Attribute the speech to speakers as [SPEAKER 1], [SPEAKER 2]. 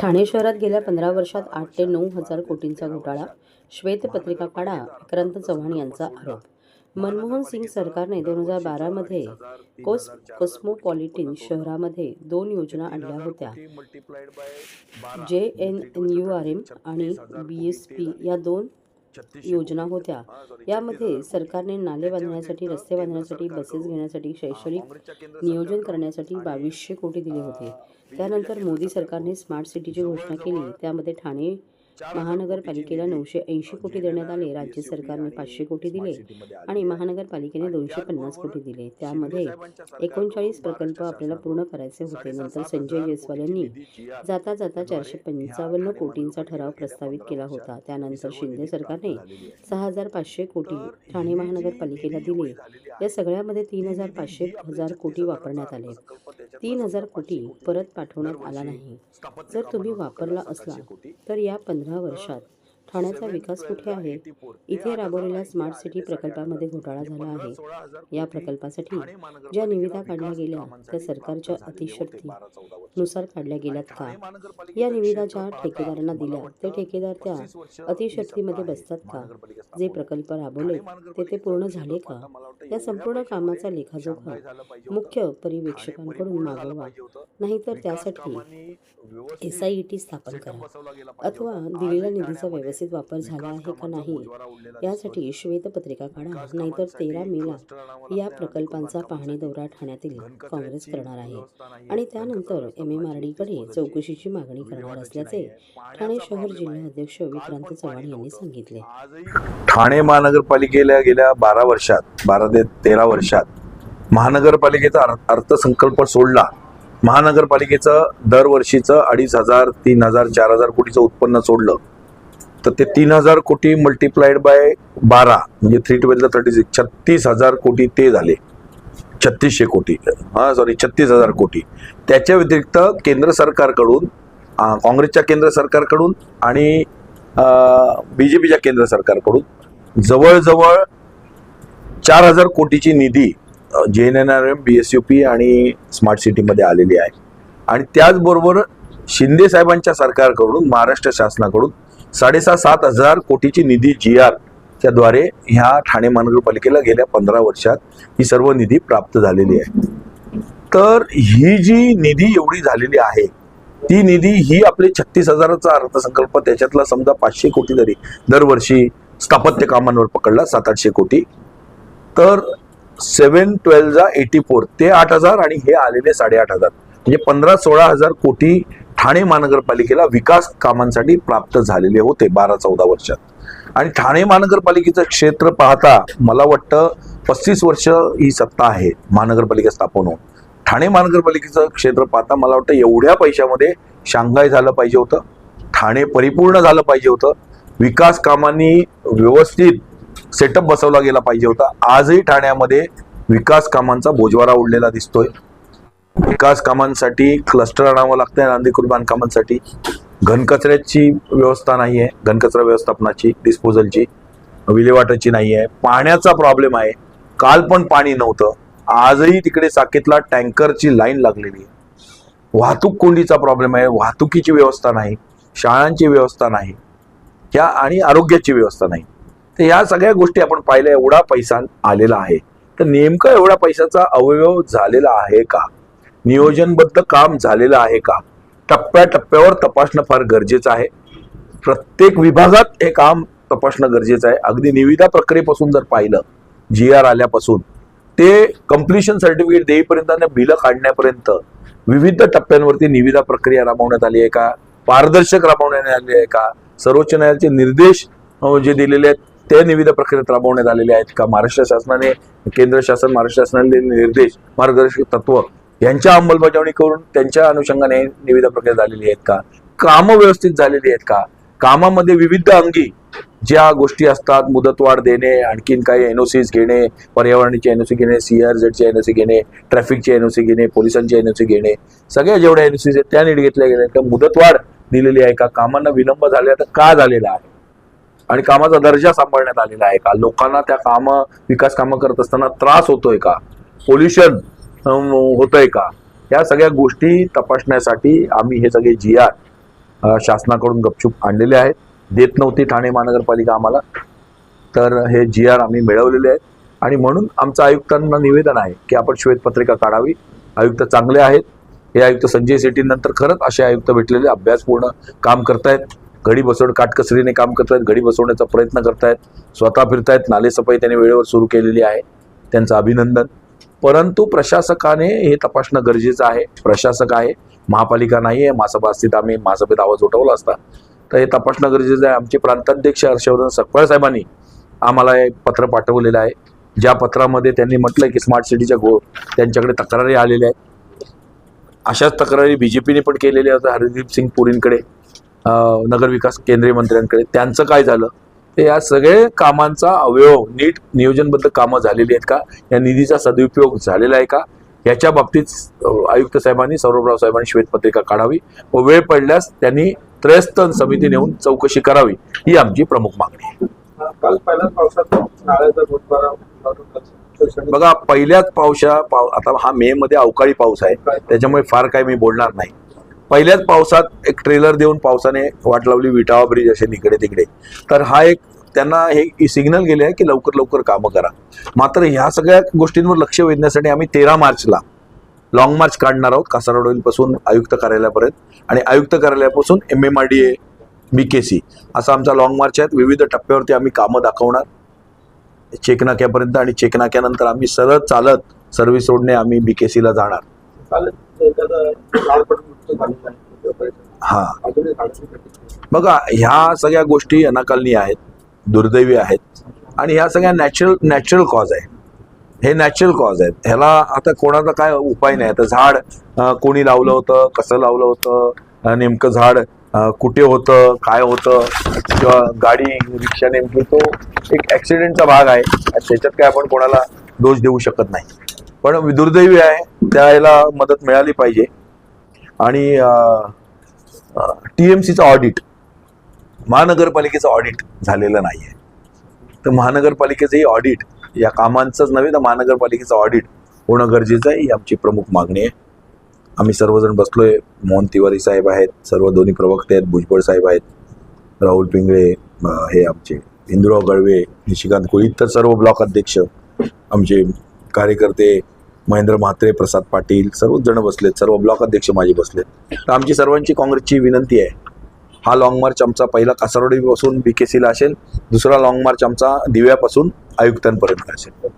[SPEAKER 1] ठाणे शहरात गेल्या 15 वर्षात 8 ते 9 हजार कोटींचा घोटाळा, श्वेतपत्रिका काढा, विक्रांत चव्हाण यांचा आरोप. मनमोहन सिंग सरकारने 2012 मध्ये कॉस्मोपॉलिटन शहरामध्ये 2 योजना आणल्या होत्या. JNNURM आणि BSP या 2 योजना होत्या. यामध्ये सरकारने नाले बांधण्यासाठी, रस्ते बांधण्यासाठी, बसेस घेण्यासाठी, शैक्षणिक नियोजन करण्यासाठी 2200 कोटी दिले होते. त्यानंतर मोदी सरकारने स्मार्ट सिटीची घोषणा केली. त्यामध्ये ठाणे महानगरपालिकेला 980 कोटी देण्यात आले. राज्य सरकारने 500 कोटी दिले आणि महानगरपालिकेने 250 कोटी दिले. त्यामध्ये 39 प्रकल्प आपल्याला पूर्ण करायचे होते. नंतर संजय जयस्वाल यांनी जाता जाता 455 कोटींचा ठराव प्रस्तावित केला होता. त्यानंतर शिंदे सरकारने 6500 कोटी ठाणे महानगरपालिकेला दिले. या सगळ्यामध्ये 3500 कोटी वापरण्यात आले. 3000 कोटी परत पाठवण्यात आला नाही. जर तुम्ही वापरला असला तर या 15 वर्षात ठाण्याचा विकास कुठे आहे? इथे राबवलेल्या स्मार्ट सिटी प्रकल्पामध्ये घोटाळा झाला आहे. या प्रकल्पासाठी ज्या निविदा काढल्या गेल्या त्या सरकारच्या अतिशक्तीनुसार काढल्या गेल्यात का? या निविदा ज्या ठेकेदारांना दिल्या ते ठेकेदार त्या अतिशक्तीमध्ये बसतात का? जे प्रकल्प राबवले ते पूर्ण झाले का? या संपूर्ण कामाचा लेखाजोखा मुख्य पर्यवेक्षकांकडून मागवा, नाहीतर त्यासाठी SIT स्थापन करा. अथवा दिलेल्या निधीचा व्यवस्थित वापर झाला आहे का नाही यासाठी श्वेतपत्रिका काढा. नाहीतर 13 मेला या प्रकल्पांचा पाहणी दौरा ठाण्यातील काँग्रेस करणार आहे आणि त्यानंतर MMRDकडे चौकशीची मागणी करणार असल्याचे ठाणे शहर जिल्हा अध्यक्ष विक्रांत चव्हाण यांनी सांगितले.
[SPEAKER 2] ठाणे महानगरपालिकेला गेल्या 12 ते 13 वर्षात महानगरपालिकेचा अर्थसंकल्प सोडला. महानगरपालिकेचं दरवर्षीचं 2500, 3000, 4000 कोटीचं उत्पन्न सोडलं तर ते 3000 कोटी मल्टिप्लाइड बाय 12 म्हणजे 312 36,000 कोटी ते झाले. 3600 कोटी 36,000 कोटी. त्याच्या व्यतिरिक्त केंद्र सरकारकडून, काँग्रेसच्या केंद्र सरकारकडून आणि BJPच्या केंद्र सरकारकडून जवळजवळ 4000 कोटीची निधी JNNRM, BSUP आणि स्मार्ट सिटीमध्ये आलेली आहे. आणि त्याचबरोबर शिंदे साहेबांच्या सरकारकडून, महाराष्ट्र शासनाकडून 6,500-7 हजार कोटीची निधी GR च्या द्वारे ह्या ठाणे महानगरपालिकेला गेल्या 15 वर्षात ही सर्व निधी प्राप्त झालेली आहे. तर ही जी निधी एवढी झालेली आहे ती निधी ही आपले 36,000चा अर्थसंकल्प, त्याच्यातला समजा 500 कोटी तरी दरवर्षी स्थापत्य कामांवर पकडला, 700-800 कोटी, तर 7-12 84 ते 8,000 आणि हे आलेले 8,500 म्हणजे 15-16 हजार कोटी ठाणे महानगरपालिकेला विकास कामांसाठी प्राप्त झालेले होते 12-14 वर्षात. आणि ठाणे महानगरपालिकेचं क्षेत्र पाहता मला वाटतं 35 वर्ष ही सत्ता आहे महानगरपालिका स्थापन होऊन. ठाणे महानगरपालिकेचं क्षेत्र पाहता मला वाटतं एवढ्या पैशामध्ये शांघाय झालं पाहिजे होतं, ठाणे परिपूर्ण झालं पाहिजे होतं, विकास कामांनी व्यवस्थित सेटअप बसवला गेला पाहिजे होता. आजही ठाण्यामध्ये विकास कामांचा बोजवारा उडलेला दिसतोय. विकास कामांसाठी क्लस्टर आणावं लागतंय, नांदीकृत बांधकामांसाठी घनकचऱ्याची व्यवस्था नाही आहे, घनकचरा व्यवस्थापनाची, डिस्पोजलची, विल्हेवाटाची नाही आहे. पाण्याचा प्रॉब्लेम आहे. काल पण पाणी नव्हतं. आजही तिकडे साकेतला टँकरची लाईन लागलेली आहे. वाहतूक कोंडीचा प्रॉब्लेम आहे. वाहतुकीची व्यवस्था नाही, शाळांची व्यवस्था नाही, आणि आरोग्याची व्यवस्था नाही. तर या सगळ्या गोष्टी आपण पाहिल्या. एवढा पैसा आलेला आहे तर नेमकं एवढ्या पैशाचा अवयव झालेला आहे का? नियोजनबद्ध काम झालेलं आहे का? टप्प्याटप्प्यावर तपासणं फार गरजेचं आहे. प्रत्येक विभागात हे काम तपासणं गरजेचं आहे. अगदी निविदा प्रक्रियेपासून जर पाहिलं, GR आल्यापासून ते कम्प्लिशन सर्टिफिकेट देईपर्यंत आणि बिलं काढण्यापर्यंत विविध टप्प्यांवरती निविदा प्रक्रिया राबवण्यात आली आहे का? पारदर्शक राबवण्यात आली आहे का? सर्वोच्च न्यायालयाचे निर्देश जे दिलेले आहेत ते निविदा प्रक्रियेत राबवण्यात आलेले आहेत का? महाराष्ट्र शासनाने, केंद्र शासन, महाराष्ट्र शासनाने निर्देश, मार्गदर्शक तत्व यांच्या अंमलबजावणी करून त्यांच्या अनुषंगाने निविदा प्रक्रिया झालेली आहेत का? कामं व्यवस्थित झालेली आहेत का? कामामध्ये विविध अंगी ज्या गोष्टी असतात, मुदतवाढ देणे, आणखीन काही NOCs घेणे, पर्यावरणाची NOC घेणे, CRZची NOC घेणे, ट्रॅफिकची NOC घेणे, पोलिसांची NOC घेणे, सगळ्या जेवढ्या NOCs आहेत त्या नीट घेतल्या गेल्या का? मुदतवाढ दिलेली आहे का? कामांना विलंब झालेला तर का झालेला आहे? आणि कामाचा दर्जा सांभाळण्यात आलेला आहे का? लोकांना त्या विकास कामं करत असताना त्रास होतोय का? पोल्युशन होतंय का? या सगळ्या गोष्टी तपासण्यासाठी आम्ही हे सगळे GR शासनाकडून गपचूप आणलेले आहेत. देत नव्हती ठाणे महानगरपालिका आम्हाला, तर हे GR आम्ही मिळवलेले आहेत. आणि म्हणून आमचं आयुक्तांना निवेदन आहे की आपण श्वेतपत्रिका काढावी. आयुक्त चांगले आहेत. हे आयुक्त संजय सेठी नंतर खरंच असे आयुक्त भेटलेले, अभ्यासपूर्ण काम करतायत, घडी बसवून काटकसरीने काम करतायत, घडी बसवण्याचा प्रयत्न करतायत, स्वतः फिरतायत. नालेसफाई त्यांनी वेळेवर सुरू केलेली आहे, त्यांचं अभिनंदन. परंतु प्रशासकाने हे तपासणं गरजेचं आहे. प्रशासक आहे, महापालिका नाही आहे. महासभा असती तर आम्ही महासभेत आवाज उठवला असता. तर हे तपासणं गरजेचं आहे. आमचे प्रांताध्यक्ष हर्षवर्धन सकपाळ साहेबांनी आम्हाला एक पत्र पाठवलेलं आहे, ज्या पत्रामध्ये त्यांनी म्हटलंय की स्मार्ट सिटीच्या त्यांच्याकडे तक्रारी आलेल्या आहेत. अशाच तक्रारी BJPने पण केलेल्या होत्या हरदीप सिंग पुरींकडे, नगरविकास केंद्रीय मंत्र्यांकडे. त्यांचं काय झालं? ते या सगळे कामांचा अवयव नीट नियोजनबद्ध कामं झालेली आहेत का, या निधीचा सदुपयोग झालेला आहे का, याच्या बाबतीत आयुक्त साहेबांनी, सौरभराव साहेबांनी श्वेतपत्रिका काढावी व वेळ पडल्यास त्यांनी त्रयस्थ समिती नेऊन चौकशी करावी, ही आमची प्रमुख मागणी आहे.
[SPEAKER 3] काल पहिल्याच पावसात नाळ्याचा बोटबारा
[SPEAKER 2] बघा, पहिल्याच आता हा मे मध्ये अवकाळी पाऊस आहे, त्याच्यामुळे फार काही मी बोलणार नाही. पहिल्याच पावसात एक ट्रेलर देऊन पावसाने वाट लावली, विटावा ब्रिज असे इकडे तिकडे. तर हा एक त्यांना हे सिग्नल गेले आहे की लवकर लवकर कामं करा. मात्र ह्या सगळ्या गोष्टींवर लक्ष वेधण्यासाठी आम्ही 13 मार्चला लॉंग मार्च काढणार आहोत, कासारवाडीपासून आयुक्त कार्यालयापर्यंत, आणि आयुक्त कार्यालयापासून MMRDA BKC असा आमचा लॉंग मार्च आहे. विविध टप्प्यावरती आम्ही कामं दाखवणार चेकनाक्यापर्यंत, आणि चेकनाक्यानंतर आम्ही सरळ चालत सर्व्हिस रोडने आम्ही BKCला जाणार. हा, बघा, ह्या सगळ्या गोष्टी अनाकालनीय आहेत, दुर्दैवी आहेत, आणि ह्या सगळ्या नॅचरल कॉज आहे. हे नॅचरल कॉज आहेत. ह्याला आता कोणाचा काय उपाय नाही. आता झाड कोणी लावलं होतं, कसं लावलं होतं, नेमकं झाड कुठे होतं, काय होतं, किंवा गाडी रिक्षा नेमकी, तो एक ऍक्सिडेंटचा भाग आहे. त्याच्यात काय आपण कोणाला दोष देऊ शकत नाही. पण दुर्दैवी आहे, त्याला मदत मिळाली पाहिजे. आणि TMCचं ऑडिट, महानगरपालिकेचं ऑडिट झालेलं नाही आहे. तर महानगरपालिकेचंही ऑडिट, या कामांचंच नव्हे तर महानगरपालिकेचं ऑडिट होणं गरजेचं आहे, ही आमची प्रमुख मागणी आहे. आम्ही सर्वजण बसलोय. मोहन तिवारी साहेब आहेत, सर्व दोन्ही प्रवक्ते आहेत, भुजबळ साहेब आहेत, राहुल पिंगळे, हे आमचे इंदुराव गळवे, निशिकांत कोळी, तर सर्व ब्लॉक अध्यक्ष, आमचे कार्यकर्ते महेंद्र म्हात्रे, प्रसाद पाटील, सर्वच जण बसलेत, सर्व ब्लॉक अध्यक्ष माझे बसलेत. तर आमची सर्वांची काँग्रेसची विनंती आहे, हा लॉंग मार्च आमचा पहिला कासारवाडीपासून BKCला असेल, दुसरा लॉंग मार्च आमचा दिव्यापासून आयुक्तांपर्यंत असेल.